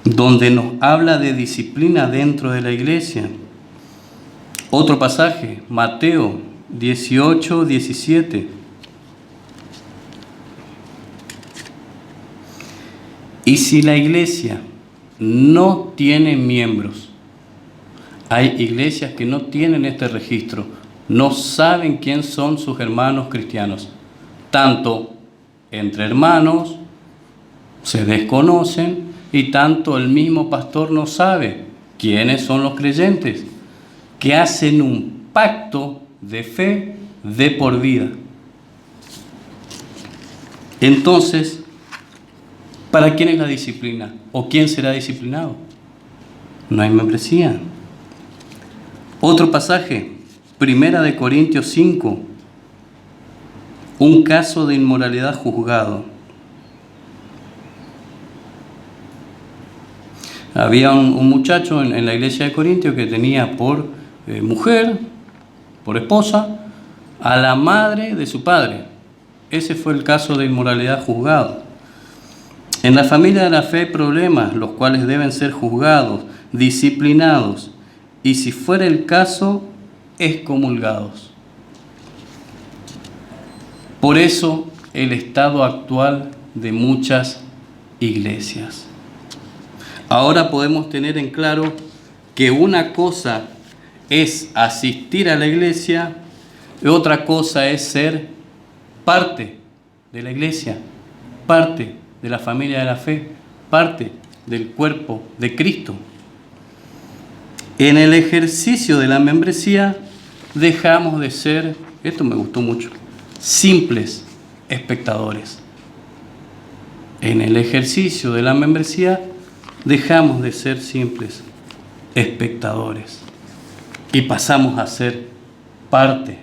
[SPEAKER 1] donde nos habla de disciplina dentro de la iglesia. Otro pasaje, Mateo 18, 17. Y si la iglesia no tiene miembros, hay iglesias que no tienen este registro, no saben quién son sus hermanos cristianos, tanto entre hermanos se desconocen, y tanto el mismo pastor no sabe quiénes son los creyentes, que hacen un pacto de fe de por vida. Entonces, ¿para quién es la disciplina? ¿O quién será disciplinado? No hay membresía. Otro pasaje, 1 Corintios 5, un caso de inmoralidad juzgado. Había un muchacho en la iglesia de Corintios que tenía por mujer, por esposa, a la madre de su padre. Ese fue el caso de inmoralidad juzgado. En la familia de la fe hay problemas, los cuales deben ser juzgados, disciplinados, y si fuera el caso, excomulgados. Por eso el estado actual de muchas iglesias. Ahora podemos tener en claro que una cosa es asistir a la iglesia y otra cosa es ser parte de la iglesia, parte de la familia de la fe, parte del cuerpo de Cristo. En el ejercicio de la membresía dejamos de ser, esto me gustó mucho, simples espectadores. En el ejercicio de la membresía dejamos de ser simples espectadores y pasamos a ser parte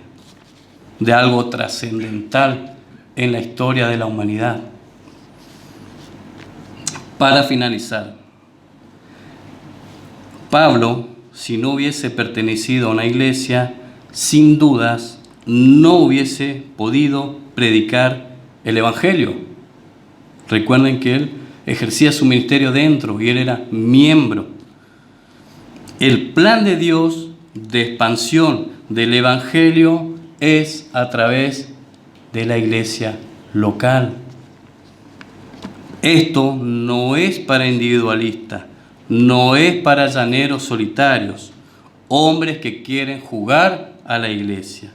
[SPEAKER 1] de algo trascendental en la historia de la humanidad. Para finalizar, Pablo, si no hubiese pertenecido a una iglesia, sin dudas no hubiese podido predicar el Evangelio. Recuerden que él ejercía su ministerio dentro y él era miembro. El plan de Dios de expansión del Evangelio es a través de la iglesia local. Esto no es para individualistas, no es para llaneros solitarios, hombres que quieren jugar a la iglesia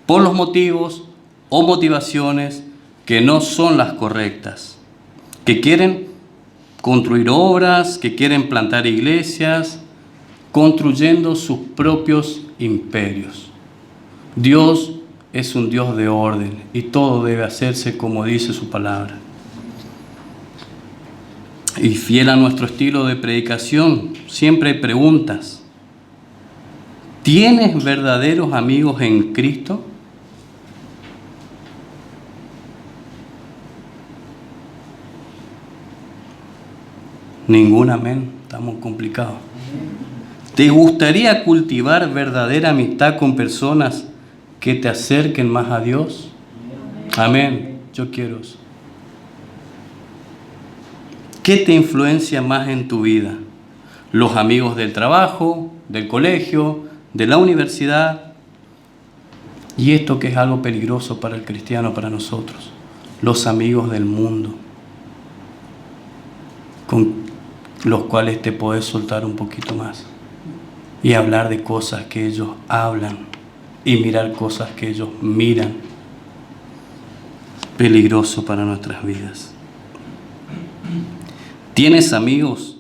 [SPEAKER 1] por los motivos o motivaciones que no son las correctas, que quieren construir obras, que quieren plantar iglesias, construyendo sus propios imperios. Dios es un Dios de orden y todo debe hacerse como dice su palabra. Y fiel a nuestro estilo de predicación, siempre hay preguntas. ¿Tienes verdaderos amigos en Cristo? Ningún amén, estamos complicados. ¿Te gustaría cultivar verdadera amistad con personas que te acerquen más a Dios? Amén, yo quiero eso. ¿Qué te influencia más en tu vida? ¿Los amigos del trabajo, del colegio, de la universidad? Y esto que es algo peligroso para el cristiano, para nosotros, los amigos del mundo, con los cuales te podés soltar un poquito más y hablar de cosas que ellos hablan y mirar cosas que ellos miran. Peligroso para nuestras vidas. ¿Tienes amigos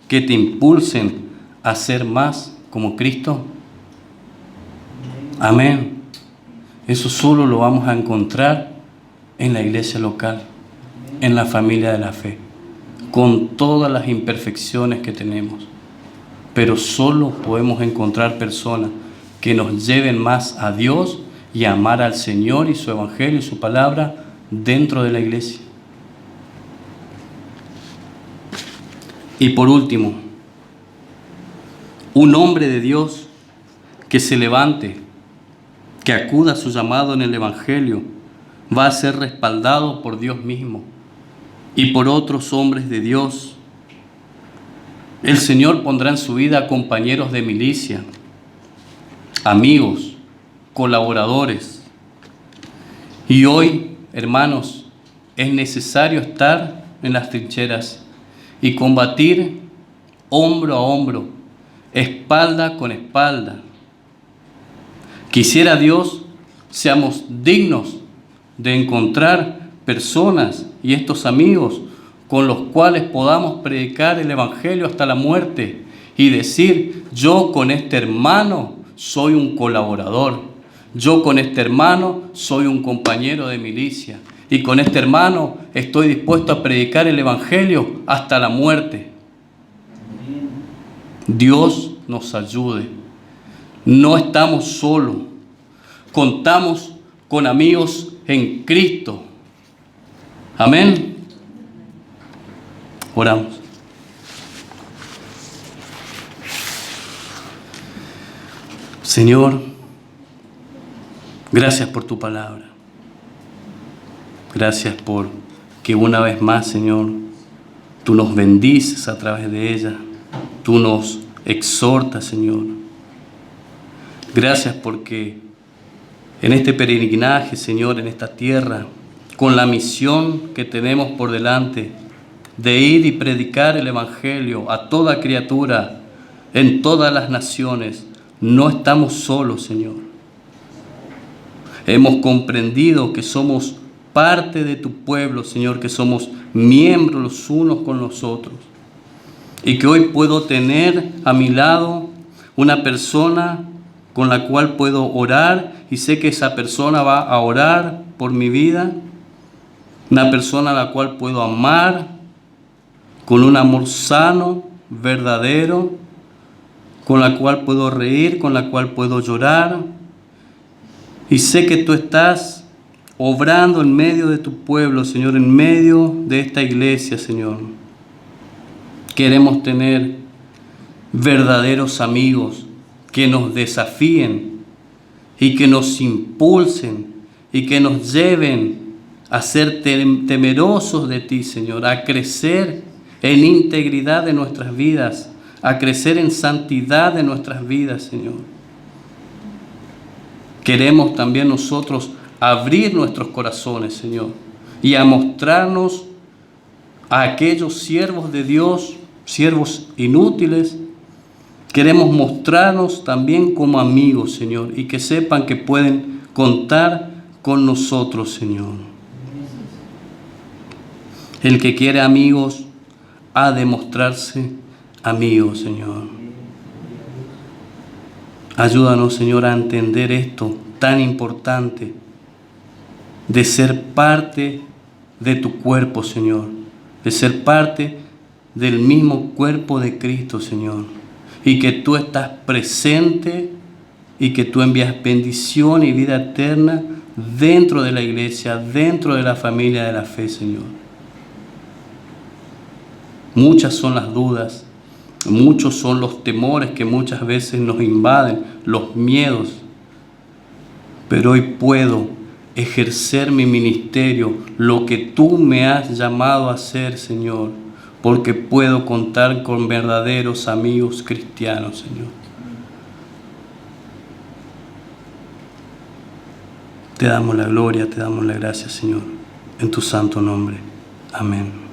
[SPEAKER 1] que te impulsen a ser más como Cristo? Amén. Eso solo lo vamos a encontrar en la iglesia local, en la familia de la fe, con todas las imperfecciones que tenemos. Pero solo podemos encontrar personas que nos lleven más a Dios y a amar al Señor y su evangelio y su palabra dentro de la iglesia. Y por último, un hombre de Dios que se levante, que acuda a su llamado en el evangelio, va a ser respaldado por Dios mismo y por otros hombres de Dios. El Señor pondrá en su vida compañeros de milicia, amigos, colaboradores. Y hoy, hermanos, es necesario estar en las trincheras y combatir hombro a hombro, espalda con espalda. Quisiera Dios seamos dignos de encontrar personas y estos amigos con los cuales podamos predicar el evangelio hasta la muerte y decir: yo con este hermano soy un colaborador, yo con este hermano soy un compañero de milicia y con este hermano estoy dispuesto a predicar el evangelio hasta la muerte. Dios nos ayude. No estamos solos, contamos con amigos en Cristo. Amén. Oramos. Señor, gracias por tu palabra. Gracias por que una vez más, Señor, tú nos bendices a través de ella. Tú nos exhortas, Señor. Gracias porque en este peregrinaje, Señor, en esta tierra, con la misión que tenemos por delante de ir y predicar el evangelio a toda criatura en todas las naciones, no estamos solos, Señor. Hemos comprendido que somos parte de tu pueblo, Señor, que somos miembros los unos con los otros. Y que hoy puedo tener a mi lado una persona con la cual puedo orar y sé que esa persona va a orar por mi vida. Una persona a la cual puedo amar con un amor sano, verdadero, con la cual puedo reír, con la cual puedo llorar. Y sé que tú estás obrando en medio de tu pueblo, Señor, en medio de esta iglesia, Señor. Queremos tener verdaderos amigos que nos desafíen y que nos impulsen y que nos lleven a ser temerosos de ti, Señor, a crecer en integridad de nuestras vidas, a crecer en santidad de nuestras vidas, Señor. Queremos también nosotros abrir nuestros corazones, Señor, y a mostrarnos a aquellos siervos de Dios, siervos inútiles. Queremos mostrarnos también como amigos, Señor, y que sepan que pueden contar con nosotros, Señor. El que quiere amigos ha de mostrarse amigo, Señor. Ayúdanos, Señor, a entender esto tan importante de ser parte de tu cuerpo, Señor, de ser parte del mismo cuerpo de Cristo, Señor, y que tú estás presente y que tú envías bendición y vida eterna dentro de la iglesia, dentro de la familia de la fe, Señor. Muchas son las dudas, muchos son los temores que muchas veces nos invaden, los miedos, pero hoy puedo ejercer mi ministerio, lo que tú me has llamado a hacer, Señor, porque puedo contar con verdaderos amigos cristianos, Señor. Te damos la gloria, te damos la gracia, Señor, en tu santo nombre. Amén.